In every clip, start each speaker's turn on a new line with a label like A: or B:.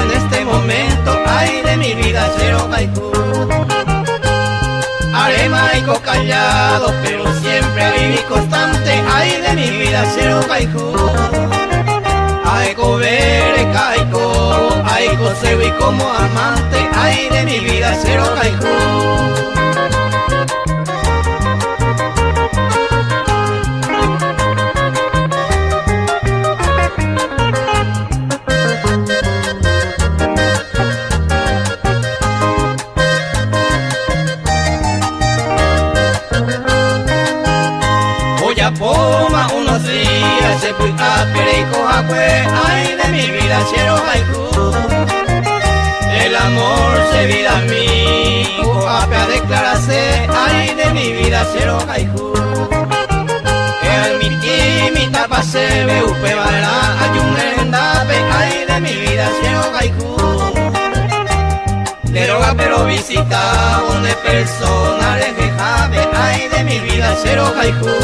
A: en este momento, ay de mi vida, cero haiku. Haré maico callado, pero siempre viví constante, ay de mi vida, cero haiku. Aiko bere kaiko, aiko seui como amante, ay de mi vida, cero haiku. Poma unos días se fui a Pereico Jacue, ay de mi vida, cero haiku. El amor se vida amigo, apea declarase, ay de mi vida, cero haiku. El mi tapa se ve upe bala, hay un merendape, ay de mi vida, cero haiku. Deroga pero visita donde personales de jave, ay de mi vida, cero haiku.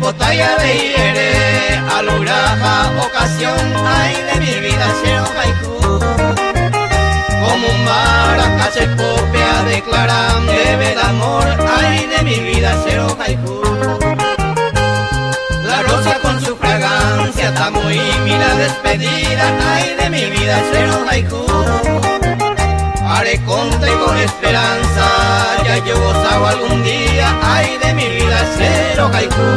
A: Potaya de irere, aluraja ocasión, ay de mi vida, cero haiku. Como un maracache popea declaran bebe de amor, ay de mi vida, cero haiku. La rosa con su fragancia está muy mila despedida, ay de mi vida, cero haiku. Haré contra y con esperanza, ya yo gozaba algún día, ay de mi vida, cero haiku.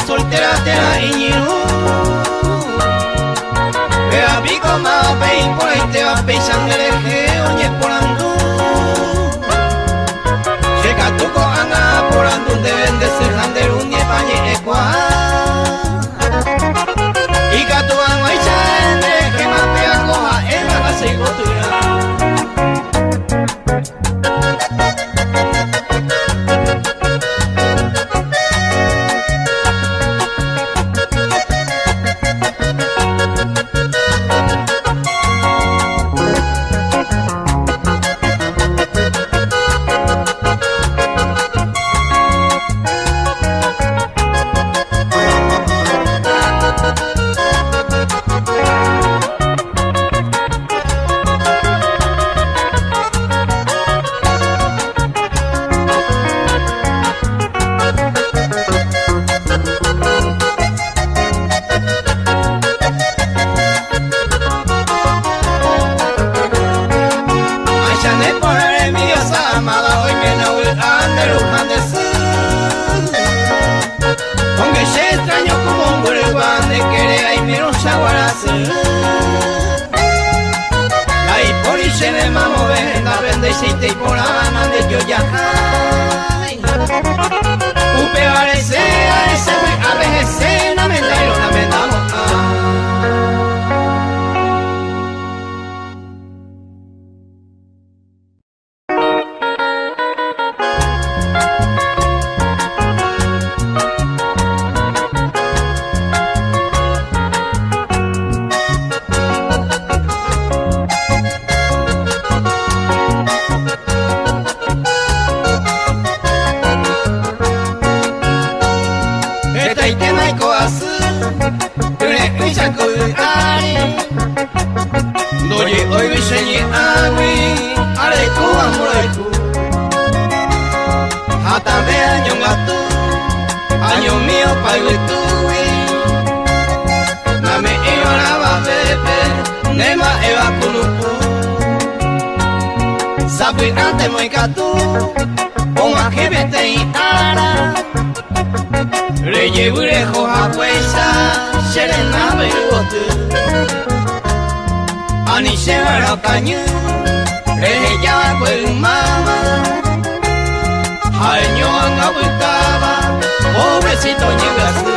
A: Soltera tera iñiru, vea pico ma pein por ahí te va pensando el eje oye por andu. Llega tu co anga por andu deben de ser hander un nie pañe equa. Y que tu anga y chende que ma pea coja el haga se gotura. Año mío pago tu Name ioraba bebe Nema eva kunupu Sabi ante moi katu Oma hebete i ara Reye urejo hakuesa Sherena beruotu Ani lleva cañu, ella pues mama. Año anga buscaba, pobrecito llegaste.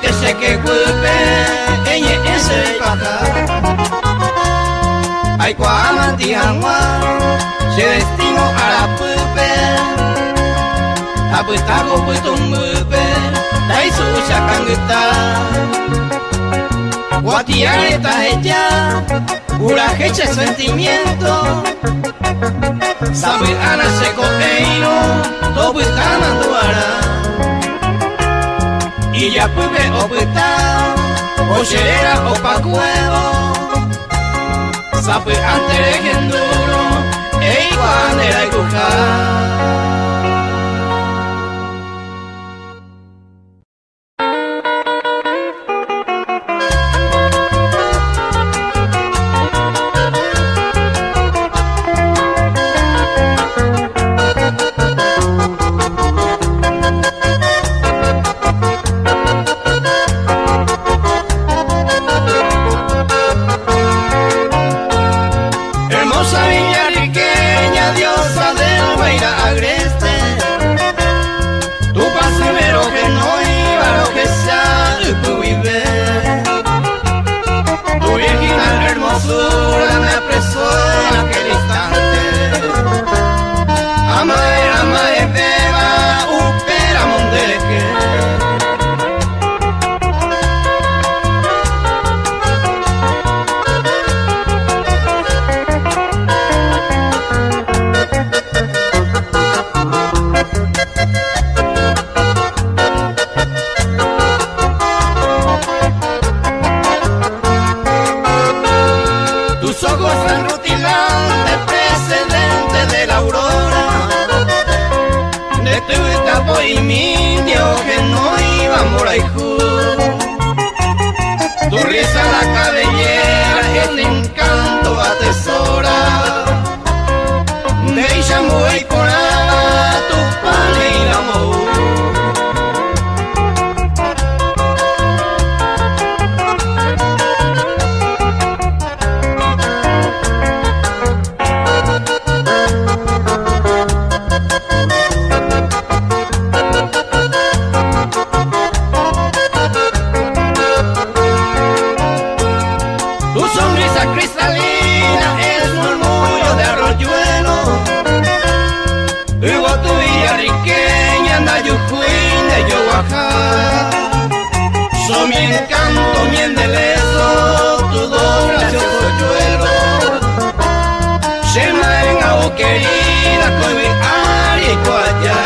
B: Que se que culpe, ella es el paca. Ay, cuamanti angua, se destino a la pupe. Aputago putum pupe, dai su chacangita. Guatiareta ella, urajeche sentimiento. Sabe ana seco eino, todo está manduara. Y ya pude o puta, o xerera o pa cuevo. Sabe ante legenduro, e igual era y mi Dios que no iba a morir. Tu risa, la cabellera, el encanto atesora. De ella muy por tu pan y el amor. So mi encanto, mi endelezo, tu dos gracioso yuelo. Shema en agua querida, con mi ari y allá.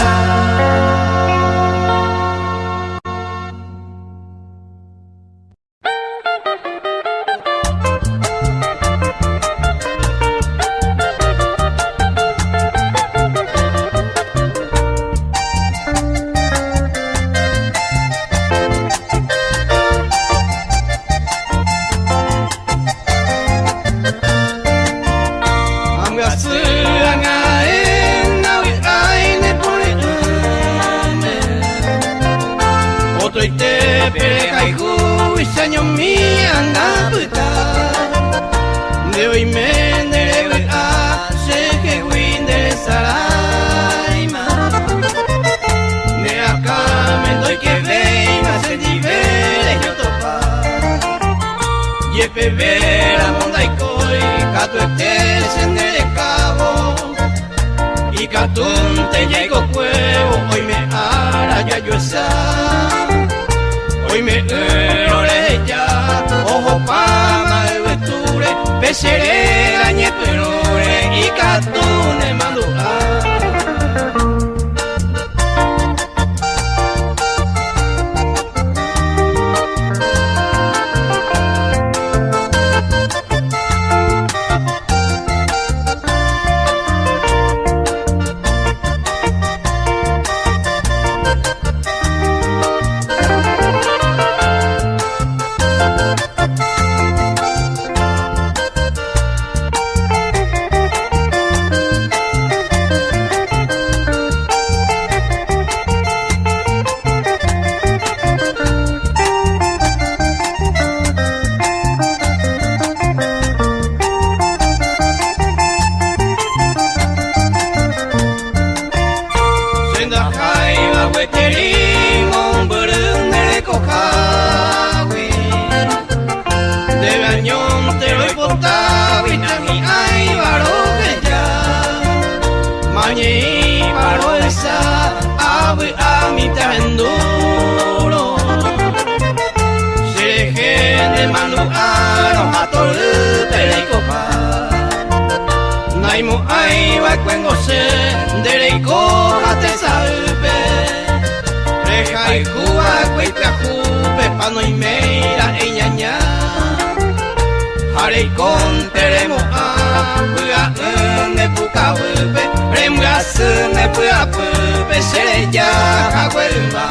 B: De hoy me debe hacer que winde saraima. De acá me doy que venga se libere yo topa. Y el bebé la monda y coi, cato este sendere cabo. Y catún te llego cuevo, hoy me hará ya yo esa.
A: hoy me erore ya, ojo pama de vesture, pesere gañe perore y catune mandua. Naimo ai va cuengo se dereiko hate saupe reja y cuba cueca jupe pano y meira eñaña harei con teremo a puga ne puka pupe remgas ne puga pupe sere ya haguelma.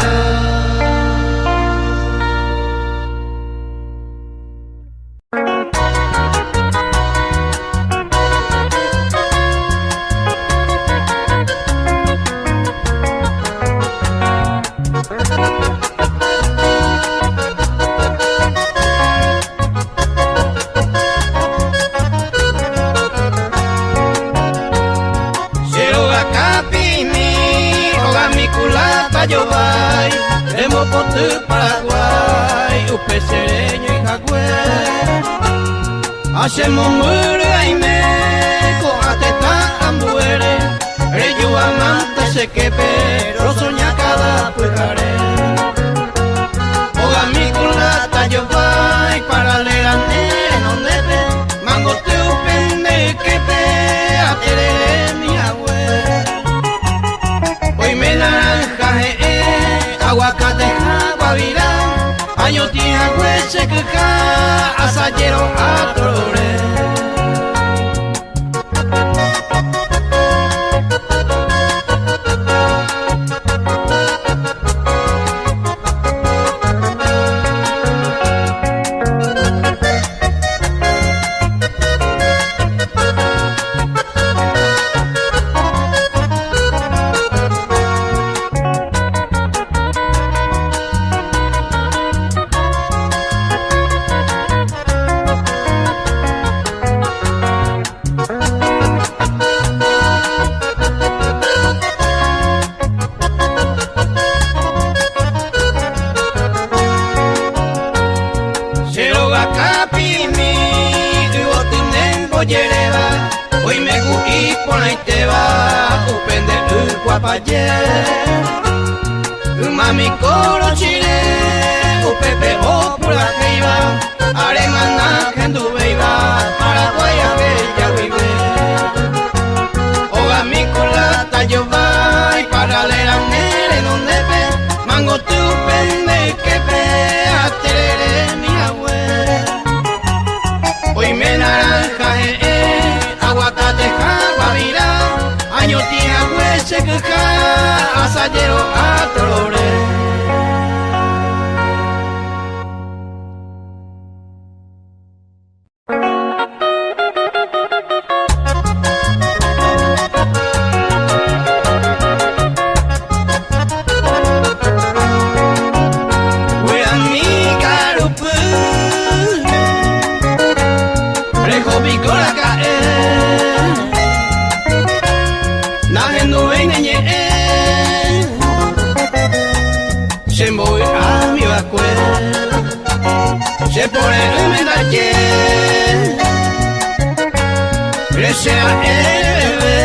A: Yo vai, hemos potu Paraguay, upe sereño y jagüey. Hacemos muere y me coate ta ambuere, reyo amante se que pero soña cada pujaré. Oga mi culata yo vai, para leer a nere no debe, mango te upende que pe atere mi agüey. Hoy me naranja aguacate guavira, año tía hueche queja, asayero a torre. Hoy me gui por ahí te va, upende guapaye, mami coro chile, upepe o por la que iba, aremana gendu beiba, Paraguay a bella vive. Oga mi culata yo vai, para leer a nere donde ve, mango tu pende que pe, atere mi abue. Hoy me naranja aguacate guavira, año tía hueche queja, asayero a torre. Se pone el medallé, crece el bebé,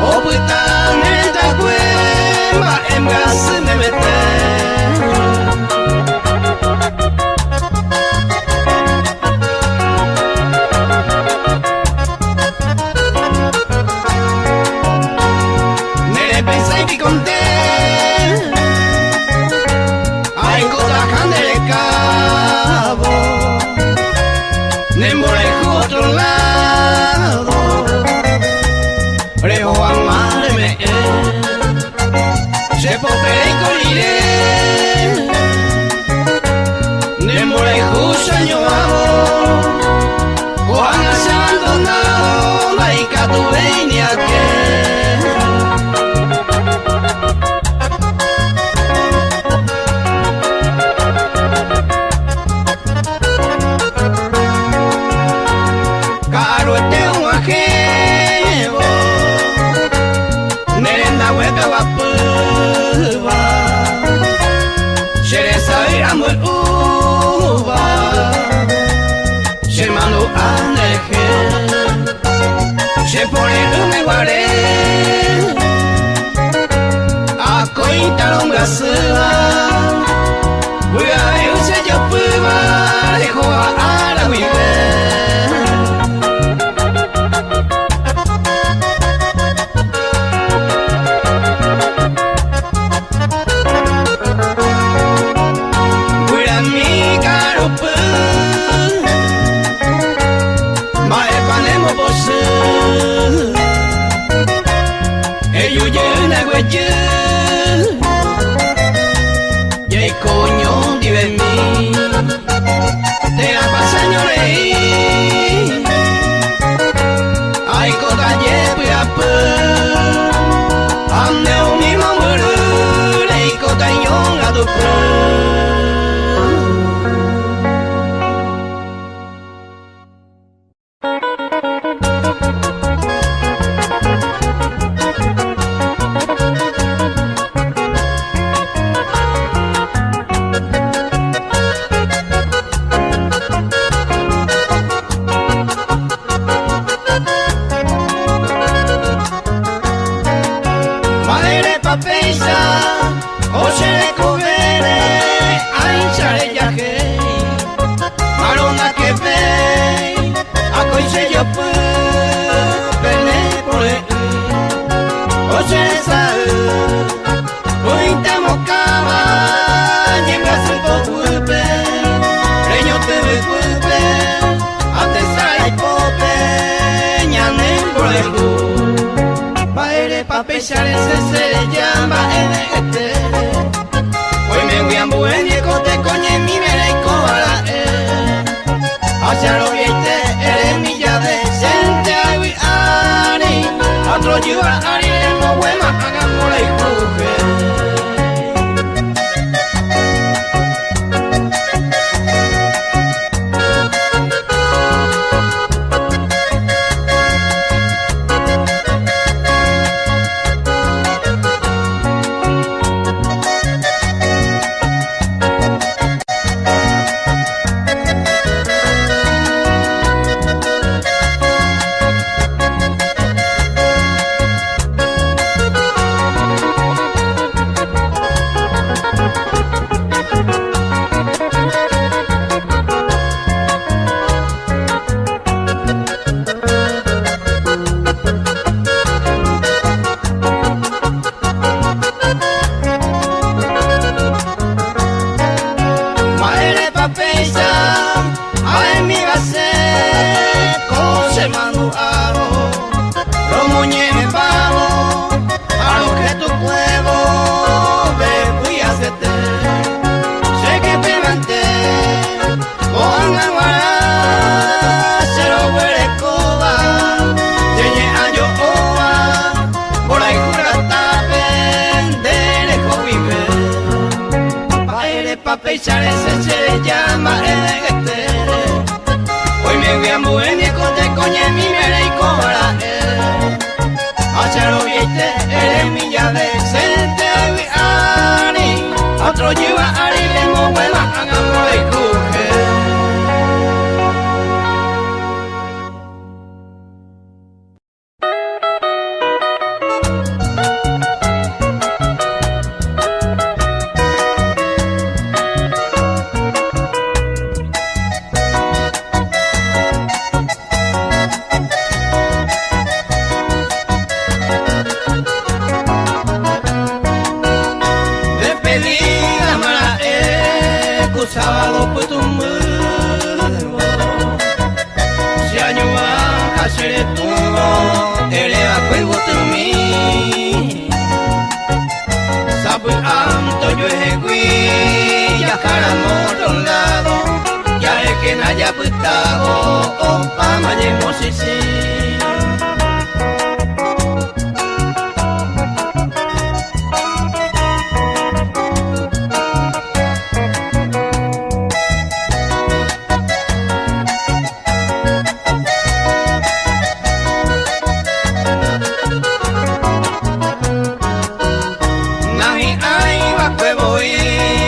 A: o puta neta cueva, en gas me mete.
B: amo el uva, se mando a nejer, se pone un guaré, a coitar un gasela, voy a ver un sello puba, dejo a la vive. Y coño di de mí te la pasa ñorei ay coca lleve a pu ande un mismo muru y coca ñon a tu pesar ese se llama este. Hoy me voy a buen y cote coñe mi vera y cobala hacia lo viste eres mi llave sente agui ari otro lleva ari no huema hagamos la hijuje. Pesar ese se llama este. Hoy me voy a buen y cote coñe mi vera y cobra hacia lo viste eres mi llave sente ari otro lleva ari le mueva hagamos la hijuje. Sábado pues tu mundo si año va a ser tu eleva juego tu mi sabe anto yo es ya cara otro lado ya es que no haya putado o pa mayemos y sí.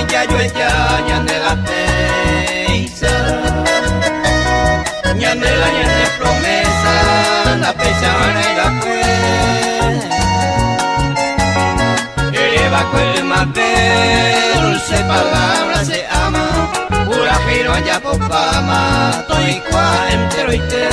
B: Ya yo ya de
A: dulce palabra se ama, pura giro allá por fama, estoy cual entero y te.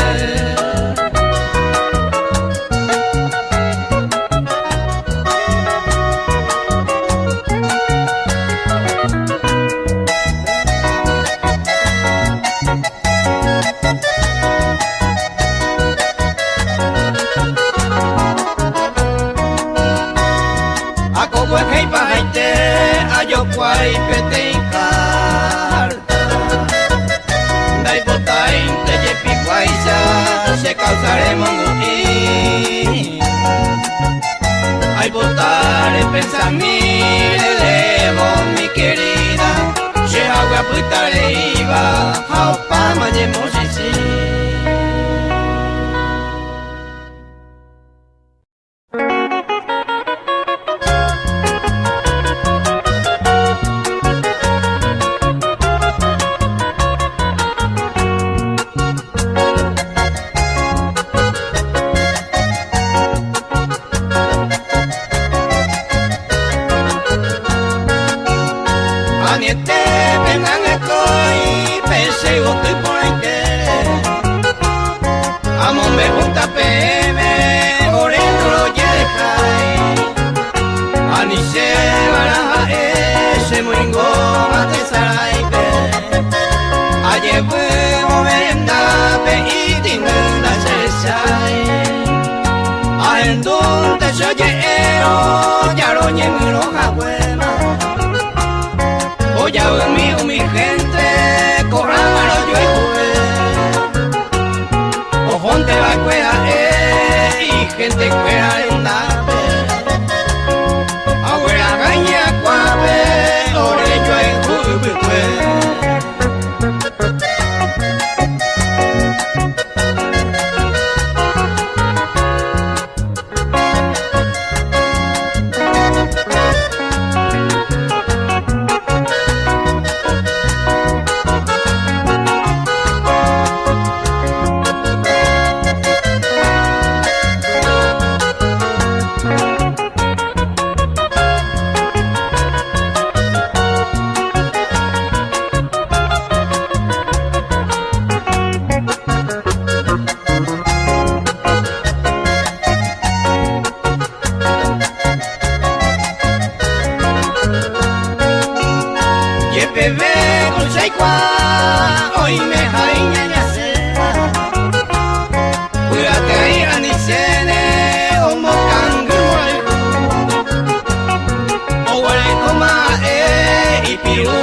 A: Guay pete y carta dai botai te yepi guaisa se causaremos muti ay botare pensamiento elevo mi querida se agua putare iba how pama de mosisi. Mi gente, corrámalo yo y jugué. Ojonte va cuera, y gente cuera en nave. Abuela gaña cuave, ore yo y jugué. Hoy me jaiña ya sea, cuídate ahí a ni cene, o mocangro o huele coma y piru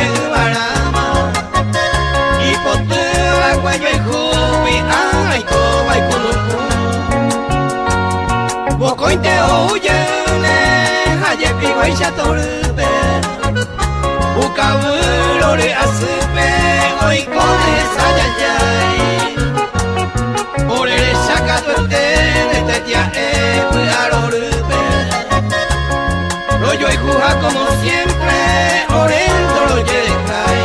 A: en barama, y potea cuello y jubi, ay toba y culupu, bocointe o huyene, haye pigo y chatorbe. Ukabulore asupe hoy con esa yayay Orere sacado el de tetia cuidarorupe Rollo y juja como siempre Orento lo yejay.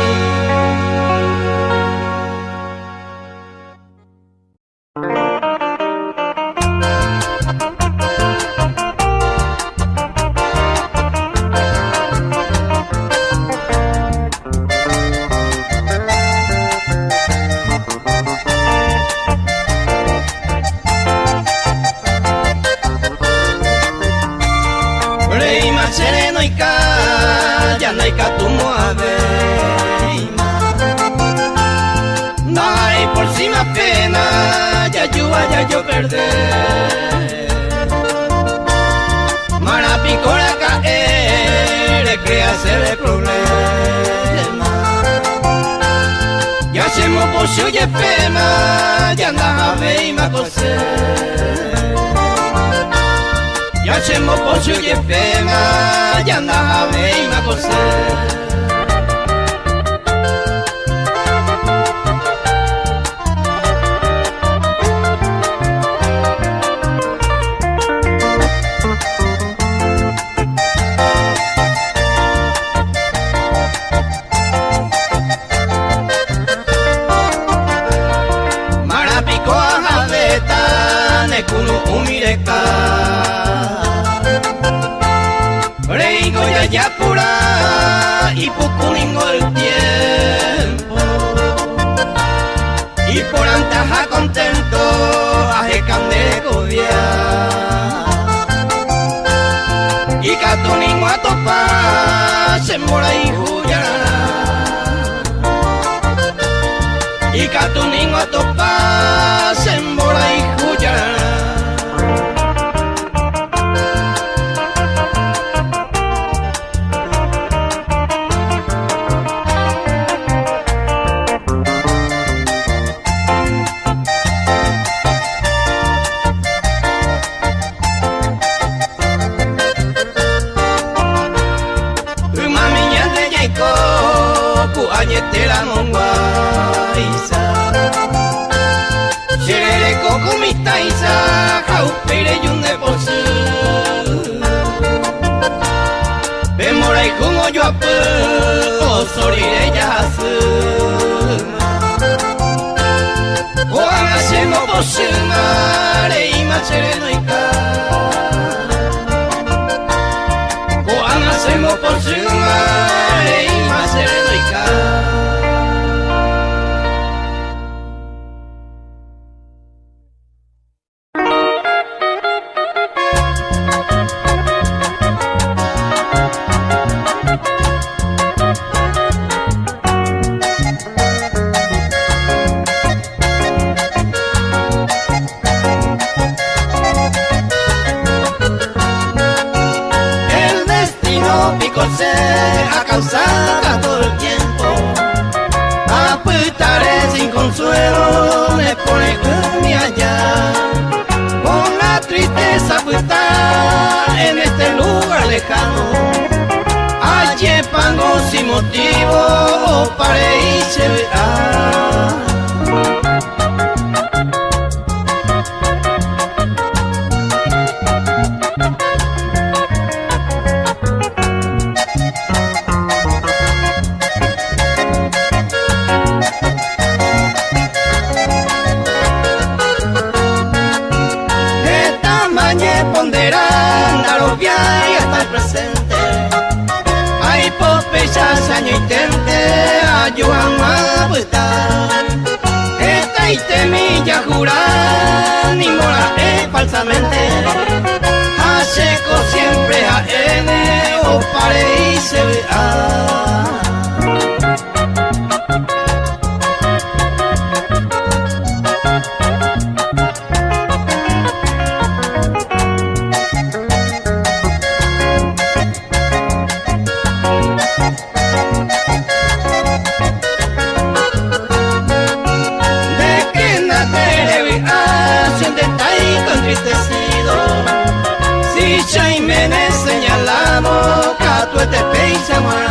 A: Pena, ya yo perder. Marapicora caer, crearse de problema. Ya se me puso y pena, ya anda a ver y me acosé. Ya se me puso y pena, ya anda a ver y me acosé. Kuno umireka Reigo ya pura pucuningo del tiempo. Y por antaja contento, ajecan de gobierno. Y catuningo a topar, se mora y huyará. Y catuningo a topar, se mora y huyará. Añete la monguaiza Xerere coco mistaiza Jaupire yunde por su Bemora y jungo yo apu Osorire ya su Oan hacemos por su mare y machere no ica Oan hacemos por su mare y machere no ica. A causar todo el tiempo Aputaré sin consuelo me pone mi allá Con la tristeza aputar en este lugar lejano Allí pango sin motivo para y se verá. Y hasta el presente hay popeyas año intente ayudan a apuestar esta y temilla jurar ni mora falsamente a seco siempre a N o pare y se vea. Si Chaimene señalamos Catuete Peisamara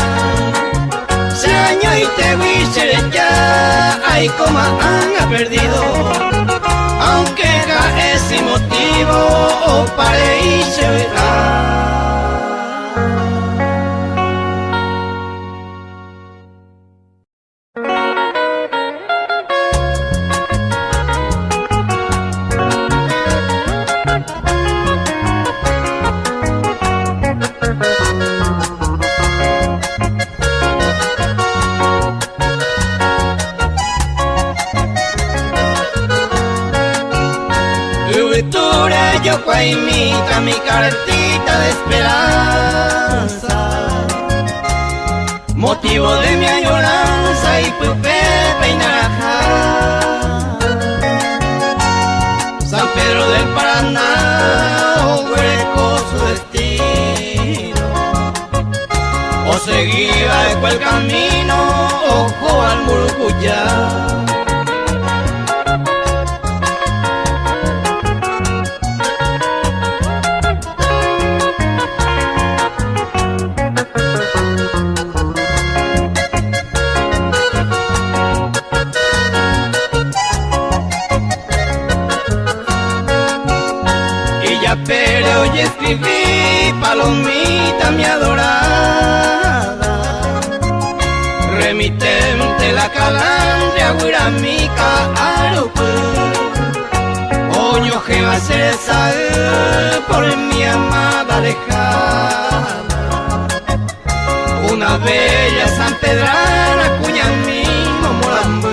A: Se año y te huichere ya Ay como han perdido Aunque cae sin motivo O pare y se verá. Yo cuaimita mi cartita de esperanza Motivo de mi añoranza y pupe peinaraja San Pedro del Paraná o hueco su destino O seguía de cual camino ojo al Murucuyá. Pero hoy escribí palomita mi adorada Remitente la calandria guiramica arupu Oño que va a ser esa por mi amada lejana una bella sanpedrana cuya mismo morambú.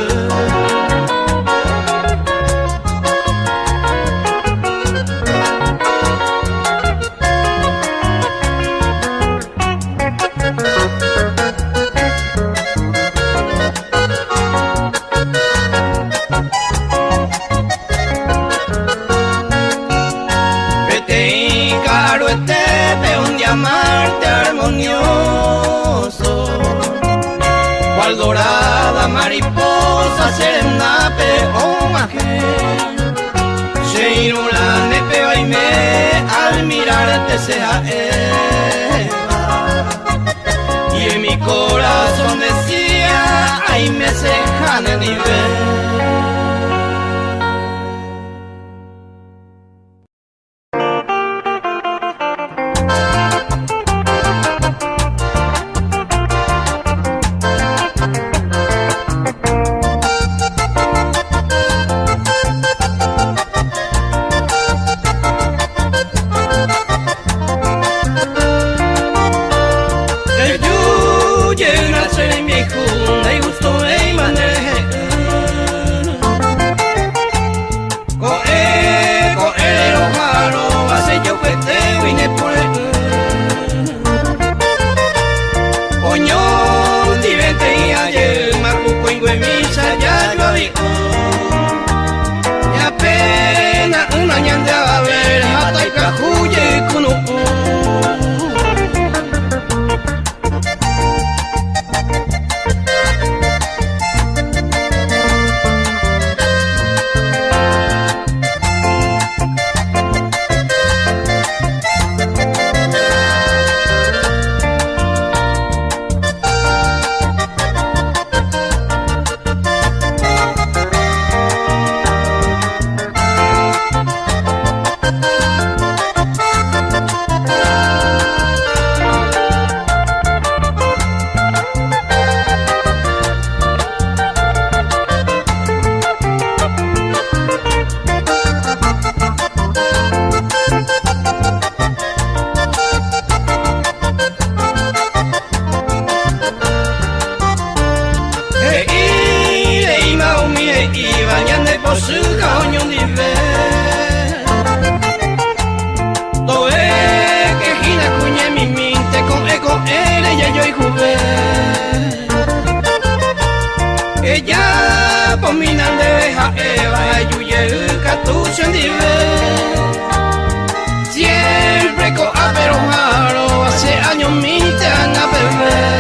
A: Amarte armonioso, cual dorada mariposa serenape o majé, se inulane pebaime al mirarte sea Eva, y en mi corazón decía ay me sejan el nivel. Siempre con aperojaro, hace años mil te han a beber.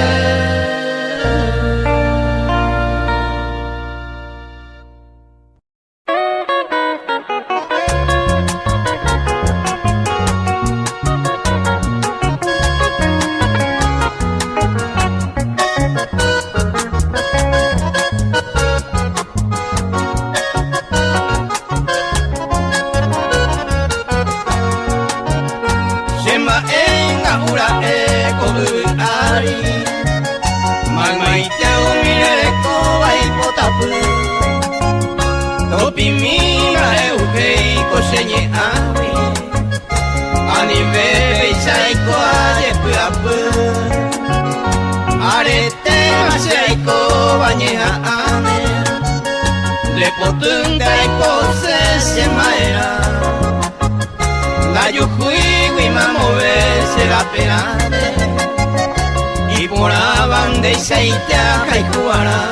A: Y por abande y seiteaja y jugará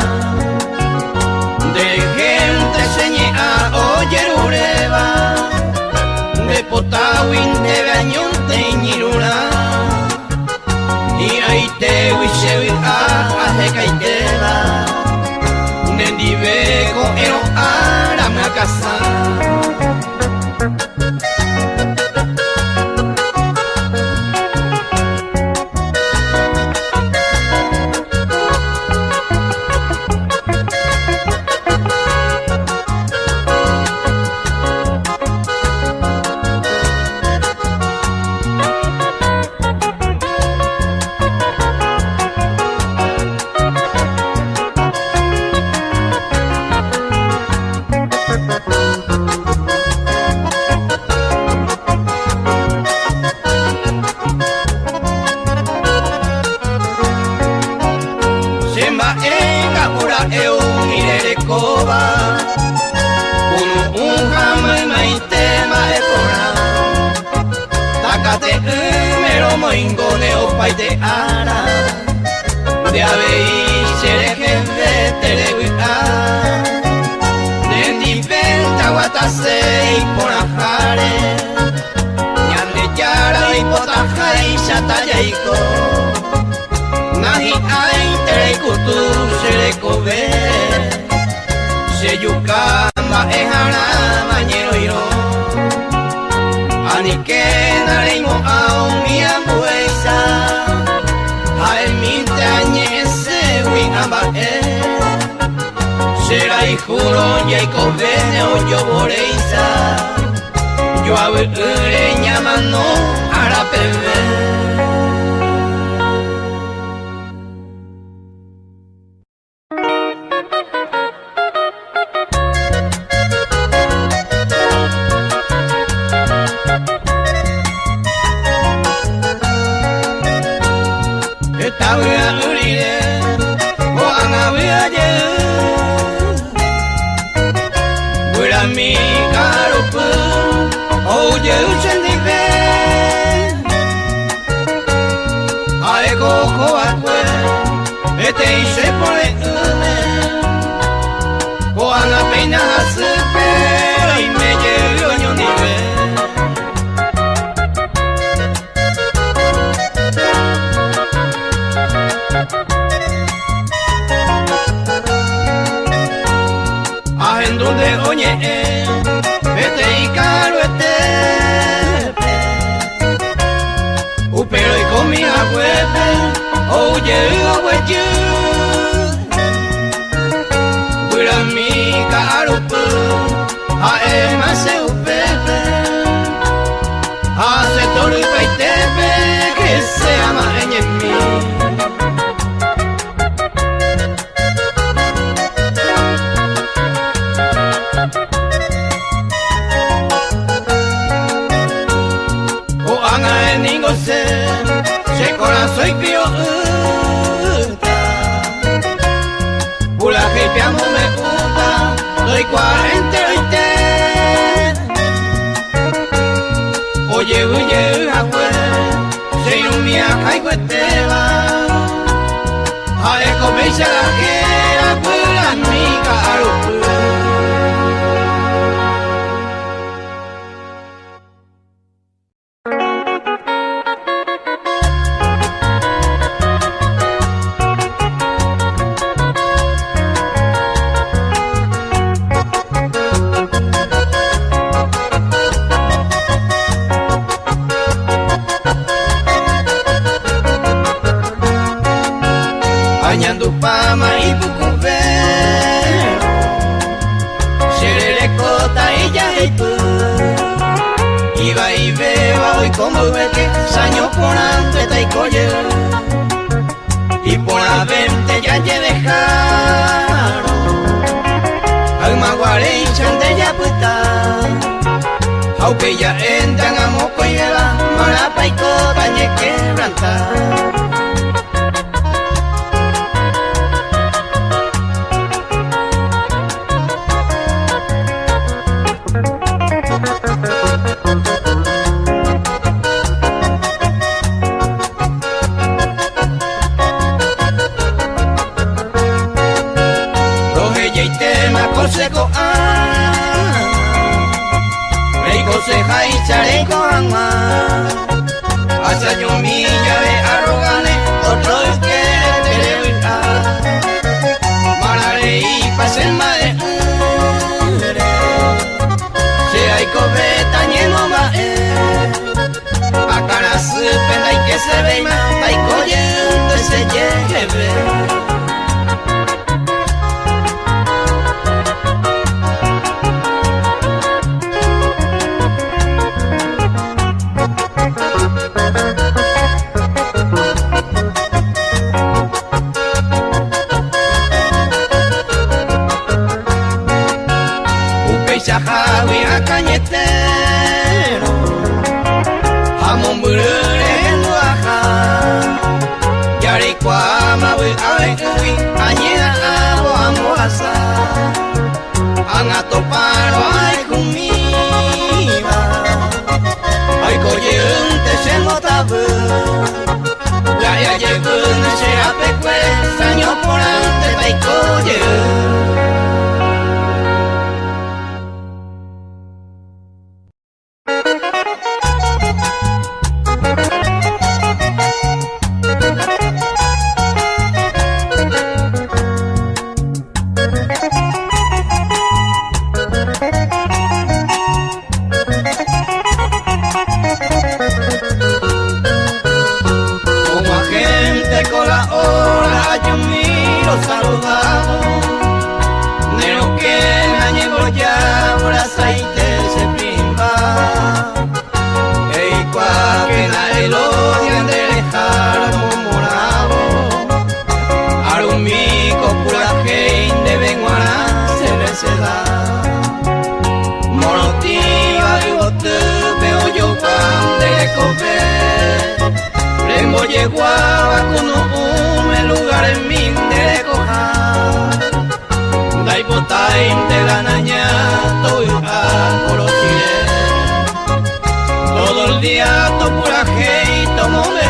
A: de gente señe a oyer ureba de potawin de bañón te ñirura y ahí te huichevi a ajeca y tela de dibeco ero arame a casa. Emba enga ura mire koba Unu mai maite mae kora Takate mero moingo ne opaite ara De abei shere jende telewita Nendi venta watase ipora jare Nyande yara ipotaja ishata yaiko Nahi ai terekutu shere kobe Seyukamba ehara mañero iro Anike nareimo ao miambuesa Hae minte añe ese wingamba Serai juro yaiko bene o yo boreisa Yo abe ure nyamano arapebe
B: Javi a cañetero, jamón burere en Oaxaca, Yaricuama,
A: añeda abo amoasa angato paro ay kumiba ay koyeun te shemotabu ya llegun se apekwe saño porante bai koyeun. Saludado, nero que añego ya por aceite se primba, y que nadie lo odian de dejar morado, arumico pura gente venguara se receda, morotiva y bote veo yo pan de comer, rembo llegó a con un lugar en mi Dai te ganaña todo por Chile todo el día to pura gente tomo de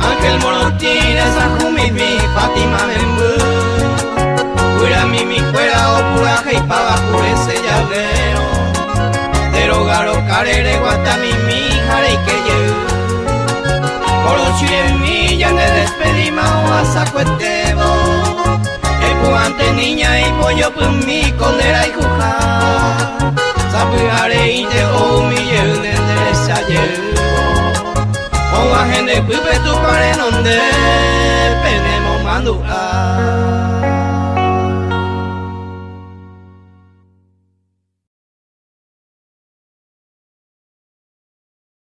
A: Ángel Morotín, esa jumimi, Fátima Membu, Pura mimi, fuera o pura jeipaba, pura ese llavero, Derogaro, carere, guatamimi, jarei que llevo, Corochi en mi, ya ne despedima o a sacuetebo, Epuante niña y pollo pumi, condera y juja, Sapuare y te o mi yeune de esa llevo. O a gente pupe tu pare donde